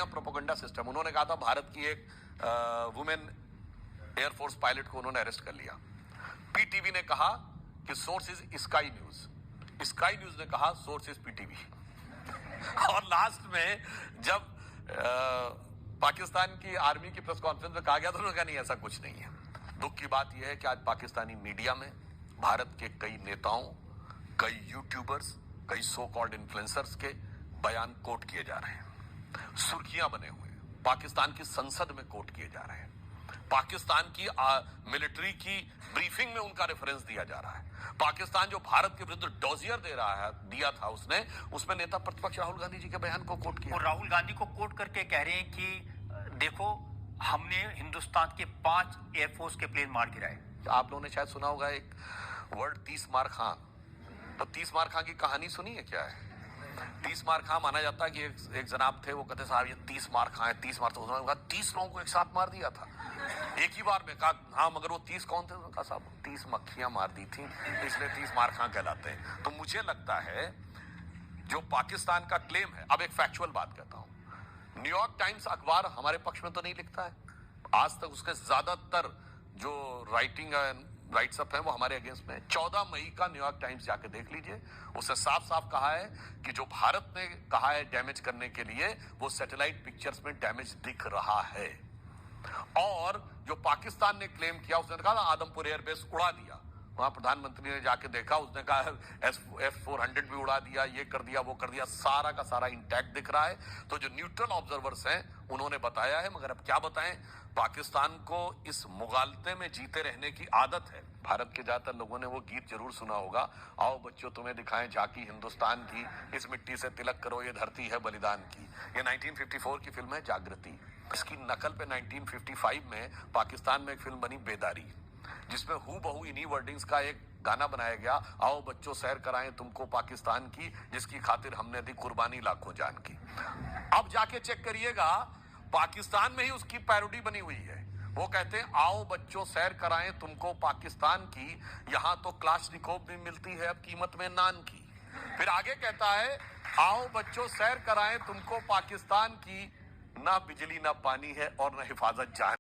बढ़िया propaganda system. उन्होंने कहा था भारत की एक वुमेन एयरफोर्स पायलट को उन्होंने अरेस्ट कर लिया। पीटीवी ने कहा कि source is sky news, sky news ने कहा सोर्स इज पीटीवी। और लास्ट में जब पाकिस्तान की आर्मी की प्रेस कॉन्फ्रेंस में कहा गया तो उन्होंने कहा नहीं, ऐसा कुछ नहीं है। दुख की बात यह है कि आज पाकिस्तानी मीडिया में भारत के कई नेताओं, कई यूट्यूबर्स, कई सो कॉल्ड इन्फ्लुएंसर्स के बयान कोट किए जा रहे हैं, सुर्खियां बने हुए हैं, पाकिस्तान की संसद में कोट किए जा रहे हैं, पाकिस्तान की मिलिट्री की ब्रीफिंग में उनका रेफरेंस दिया जा रहा है। पाकिस्तान जो भारत के विरुद्ध डोजियर दिया था उसमें नेता प्रतिपक्ष राहुल गांधी जी के बयान को कोट किया। और राहुल गांधी को कोट करके कह रहे हैं कि देखो हमने हिंदुस्तान के 5 एयरफोर्स के प्लेन मार गिराए। आप लोगों ने शायद सुना होगा एक वर्ड 30 मार खां। तो 30 मार खां की कहानी सुनी है क्या है? 30 मार खां माना जाता है कि एक जनाब थे, वो कहते साहब ये 30 मार खां है, 30 मार। तो उन्होंने कहा 30 लोगों को एक साथ मार दिया था एक ही बार में। कहा हाँ, मगर वो 30 कौन थे? उन्होंने कहा साहब 30 मक्खियां मार दी थी, इसलिए 30 मार खां कहलाते हैं। तो मुझे लगता है जो पाकिस्तान का क्लेम है, अब एक फैक्चुअल बात कहता हूं, न्यूयॉर्क टाइम्स अखबार हमारे पक्ष में तो नहीं लिखता है। आज तक उसके ज्यादातर जो राइट्स अप है वो हमारे अगेंस्ट में है। 14 मई का न्यूयॉर्क टाइम्स जाके देख लीजिए, उसने साफ साफ कहा है कि जो भारत ने कहा है डैमेज करने के लिए, वो सैटेलाइट पिक्चर्स में डैमेज दिख रहा है। और जो पाकिस्तान ने क्लेम किया, उसने कहा आदमपुर एयरबेस उड़ा दिया। वहां प्रधानमंत्री ने जाके देखा, उसने कहा F-400 भी उड़ा दिया, ये कर दिया, वो कर दिया, सारा का सारा इंटैक्ट दिख रहा है। तो जो न्यूट्रल ऑब्जर्वर्स हैं उन्होंने बताया है, मगर अब क्या बताएं, पाकिस्तान को इस मुगालते में जीते रहने की आदत है। भारत के ज्यादातर लोगों ने वो गीत जरूर सुना होगा, आओ बच्चों तुम्हें दिखाएं झांकी हिंदुस्तान की, इस मिट्टी से तिलक करो ये धरती है बलिदान की। ये 1954 की फिल्म है जागृति। इसकी नकल पे 1955 में पाकिस्तान में एक फिल्म बनी बेदारी, जिसमें हूबहू इन्हीं वर्डिंग्स का एक गाना बनाया गया, आओ बच्चों सैर कराएं तुमको पाकिस्तान की, जिसकी खातिर हमने दी कुर्बानी लाखों जान की। अब जाके चेक करिएगा, पाकिस्तान में ही उसकी पैरोडी बनी हुई है। वो कहते हैं आओ बच्चों सैर कराएं तुमको पाकिस्तान की, यहां तो क्लाशनिकोव भी मिलती है अब कीमत में नान की। फिर आगे कहता है आओ बच्चों सैर कराएं तुमको पाकिस्तान की, ना बिजली ना पानी है और ना हिफाजत जान।